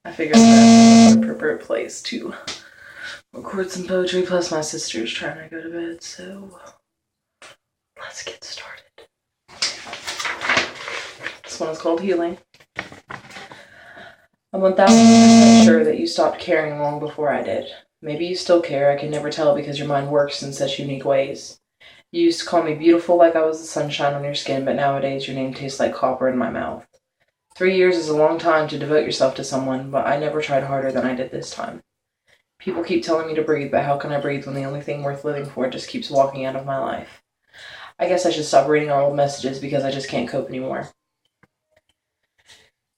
I figured that's an appropriate place to record some poetry, plus my sister's trying to go to bed, so let's get started. This one is called Healing. I'm 1000% sure that you stopped caring long before I did. Maybe you still care, I can never tell because your mind works in such unique ways. You used to call me beautiful like I was the sunshine on your skin, but nowadays your name tastes like copper in my mouth. 3 years is a long time to devote yourself to someone, but I never tried harder than I did this time. People keep telling me to breathe, but how can I breathe when the only thing worth living for just keeps walking out of my life? I guess I should stop reading our old messages because I just can't cope anymore.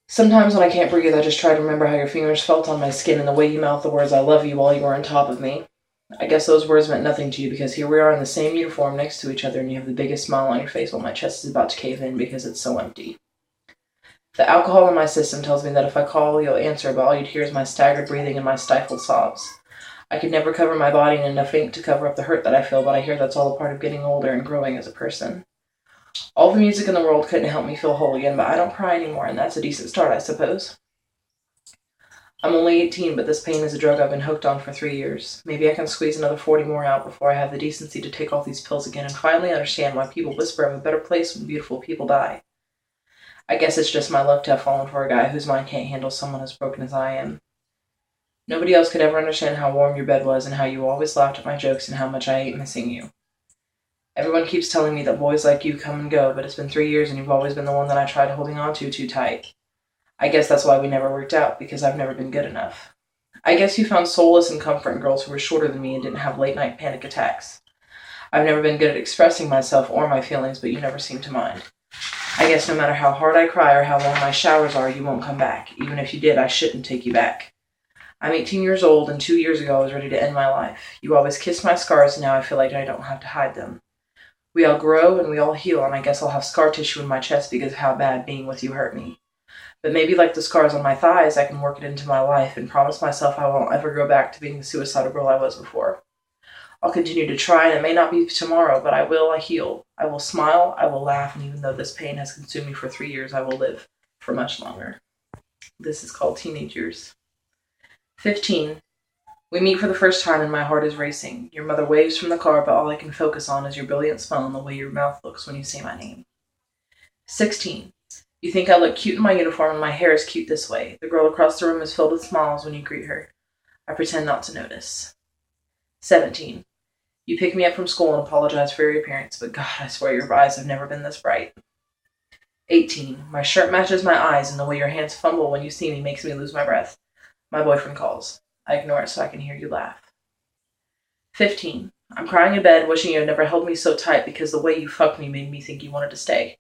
Sometimes when I can't breathe, I just try to remember how your fingers felt on my skin and the way you mouthed the words I love you while you were on top of me. I guess those words meant nothing to you because here we are in the same uniform next to each other and you have the biggest smile on your face while my chest is about to cave in because it's so empty. The alcohol in my system tells me that if I call, you'll answer, but all you'd hear is my staggered breathing and my stifled sobs. I could never cover my body in enough ink to cover up the hurt that I feel, but I hear that's all a part of getting older and growing as a person. All the music in the world couldn't help me feel whole again, but I don't cry anymore, and that's a decent start, I suppose. I'm only 18, but this pain is a drug I've been hooked on for 3 years. Maybe I can squeeze another 40 more out before I have the decency to take all these pills again and finally understand why people whisper of a better place when beautiful people die. I guess it's just my luck to have fallen for a guy whose mind can't handle someone as broken as I am. Nobody else could ever understand how warm your bed was and how you always laughed at my jokes and how much I hate missing you. Everyone keeps telling me that boys like you come and go, but it's been 3 years and you've always been the one that I tried holding on to too tight. I guess that's why we never worked out, because I've never been good enough. I guess you found solace and comfort in girls who were shorter than me and didn't have late-night panic attacks. I've never been good at expressing myself or my feelings, but you never seem to mind. I guess no matter how hard I cry or how long my showers are, you won't come back. Even if you did, I shouldn't take you back. I'm 18 years old, and 2 years ago I was ready to end my life. You always kissed my scars, and now I feel like I don't have to hide them. We all grow, and we all heal, and I guess I'll have scar tissue in my chest because of how bad being with you hurt me. But maybe like the scars on my thighs, I can work it into my life and promise myself I won't ever go back to being the suicidal girl I was before. I'll continue to try, and it may not be tomorrow, but I heal. I will smile, I will laugh, and even though this pain has consumed me for 3 years, I will live for much longer. This is called Teenage Years. 15. We meet for the first time and my heart is racing. Your mother waves from the car, but all I can focus on is your brilliant smile and the way your mouth looks when you say my name. 16. You think I look cute in my uniform and my hair is cute this way. The girl across the room is filled with smiles when you greet her. I pretend not to notice. 17. You pick me up from school and apologize for your appearance, but God, I swear your eyes have never been this bright. 18. My shirt matches my eyes, and the way your hands fumble when you see me makes me lose my breath. My boyfriend calls. I ignore it so I can hear you laugh. 15. I'm crying in bed, wishing you had never held me so tight because the way you fucked me made me think you wanted to stay.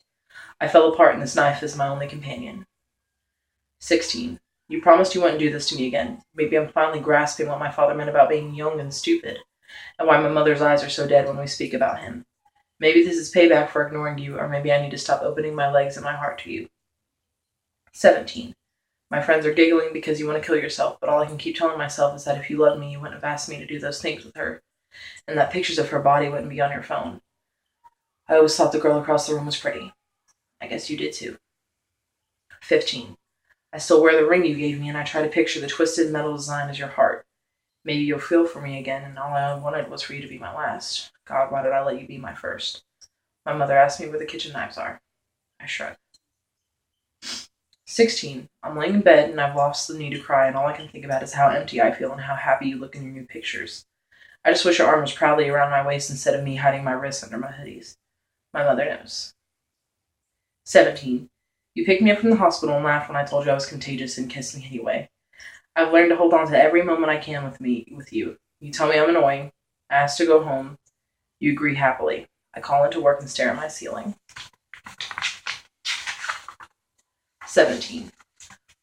I fell apart and this knife is my only companion. 16. You promised you wouldn't do this to me again. Maybe I'm finally grasping what my father meant about being young and stupid, and why my mother's eyes are so dead when we speak about him. Maybe this is payback for ignoring you, or maybe I need to stop opening my legs and my heart to you. 17. My friends are giggling because you want to kill yourself, but all I can keep telling myself is that if you loved me, you wouldn't have asked me to do those things with her, and that pictures of her body wouldn't be on your phone. I always thought the girl across the room was pretty. I guess you did too. 15. I still wear the ring you gave me, and I try to picture the twisted metal design as your heart. Maybe you'll feel for me again, and all I wanted was for you to be my last. God, why did I let you be my first? My mother asked me where the kitchen knives are. I shrug. 16. I'm laying in bed, and I've lost the need to cry, and all I can think about is how empty I feel and how happy you look in your new pictures. I just wish your arm was proudly around my waist instead of me hiding my wrists under my hoodies. My mother knows. 17. You picked me up from the hospital and laughed when I told you I was contagious and kissed me anyway. I've learned to hold on to every moment I can with you. You tell me I'm annoying. I ask to go home. You agree happily. I call into work and stare at my ceiling. 17.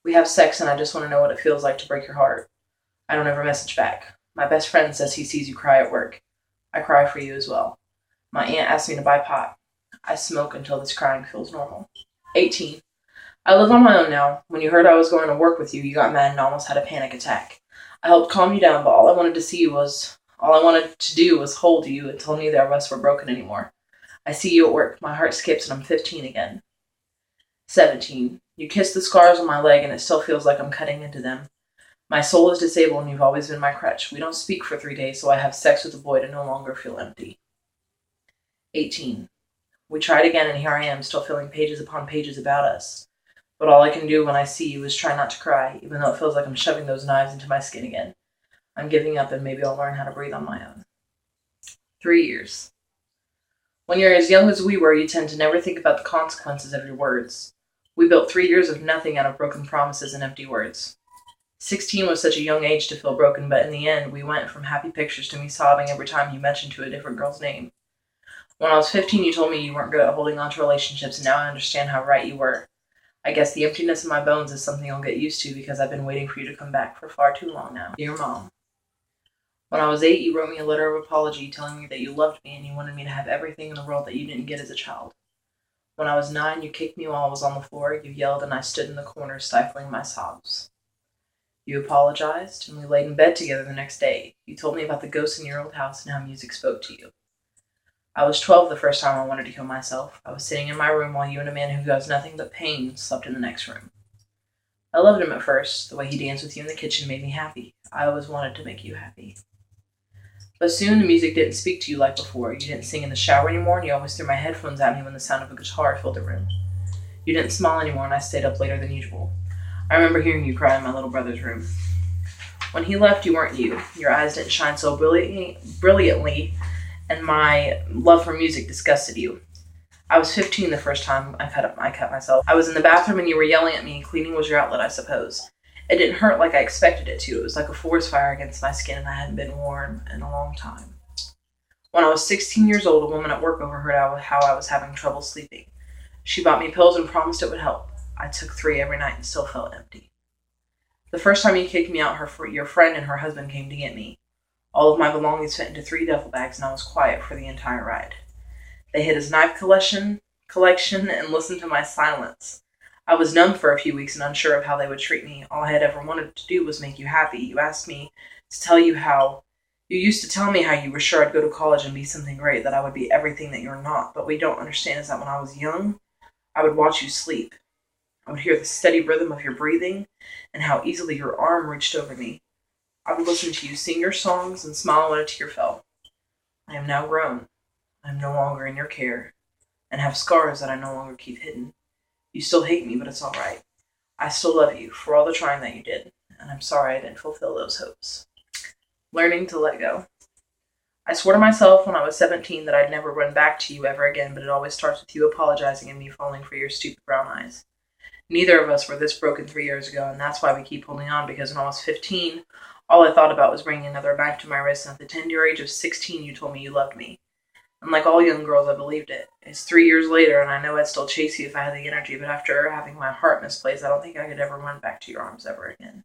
We have sex and I just want to know what it feels like to break your heart. I don't ever message back. My best friend says he sees you cry at work. I cry for you as well. My aunt asked me to buy pot. I smoke until this crying feels normal. 18. I live on my own now. When you heard I was going to work with you, you got mad and almost had a panic attack. I helped calm you down, but all I wanted to do was hold you until neither of us were broken anymore. I see you at work. My heart skips and I'm 15 again. 17. You kiss the scars on my leg and it still feels like I'm cutting into them. My soul is disabled and you've always been my crutch. We don't speak for 3 days, so I have sex with a boy to no longer feel empty. 18. We tried again, and here I am, still filling pages upon pages about us. But all I can do when I see you is try not to cry, even though it feels like I'm shoving those knives into my skin again. I'm giving up, and maybe I'll learn how to breathe on my own. 3 years. When you're as young as we were, you tend to never think about the consequences of your words. We built 3 years of nothing out of broken promises and empty words. 16 was such a young age to feel broken, but in the end, we went from happy pictures to me sobbing every time you mentioned to a different girl's name. When I was 15, you told me you weren't good at holding on to relationships, and now I understand how right you were. I guess the emptiness in my bones is something I'll get used to because I've been waiting for you to come back for far too long now. Dear Mom. When I was 8, you wrote me a letter of apology telling me that you loved me and you wanted me to have everything in the world that you didn't get as a child. When I was 9, you kicked me while I was on the floor, you yelled, and I stood in the corner stifling my sobs. You apologized, and we laid in bed together the next day. You told me about the ghosts in your old house and how music spoke to you. I was 12 the first time I wanted to kill myself. I was sitting in my room while you and a man who caused nothing but pain slept in the next room. I loved him at first. The way he danced with you in the kitchen made me happy. I always wanted to make you happy. But soon the music didn't speak to you like before. You didn't sing in the shower anymore, and you always threw my headphones at me when the sound of a guitar filled the room. You didn't smile anymore, and I stayed up later than usual. I remember hearing you cry in my little brother's room. When he left, you weren't you. Your eyes didn't shine so brilliantly, and my love for music disgusted you. I was 15 the first time I cut myself. I was in the bathroom and you were yelling at me. Cleaning was your outlet, I suppose. It didn't hurt like I expected it to. It was like a forest fire against my skin, and I hadn't been warm in a long time. When I was 16 years old, a woman at work overheard how I was having trouble sleeping. She bought me pills and promised it would help. I took 3 every night and still felt empty. The first time you kicked me out, your friend and her husband came to get me. All of my belongings fit into 3 duffel bags, and I was quiet for the entire ride. They hid his knife collection, and listened to my silence. I was numb for a few weeks and unsure of how they would treat me. All I had ever wanted to do was make you happy. You asked me to tell you how. You used to tell me how you were sure I'd go to college and be something great, that I would be everything that you're not. But what you don't understand is that when I was young, I would watch you sleep. I would hear the steady rhythm of your breathing and how easily your arm reached over me. I would listen to you sing your songs and smile when a tear fell. I am now grown. I am no longer in your care and have scars that I no longer keep hidden. You still hate me, but it's all right. I still love you for all the trying that you did, and I'm sorry I didn't fulfill those hopes. Learning to let go. I swore to myself when I was 17 that I'd never run back to you ever again, but it always starts with you apologizing and me falling for your stupid brown eyes. Neither of us were this broken 3 years ago, and that's why we keep holding on, because when I was 15, all I thought about was bringing another knife to my wrist, and at the tender age of 16, you told me you loved me. And like all young girls, I believed it. It's 3 years later, and I know I'd still chase you if I had the energy, but after having my heart misplaced, I don't think I could ever run back to your arms ever again.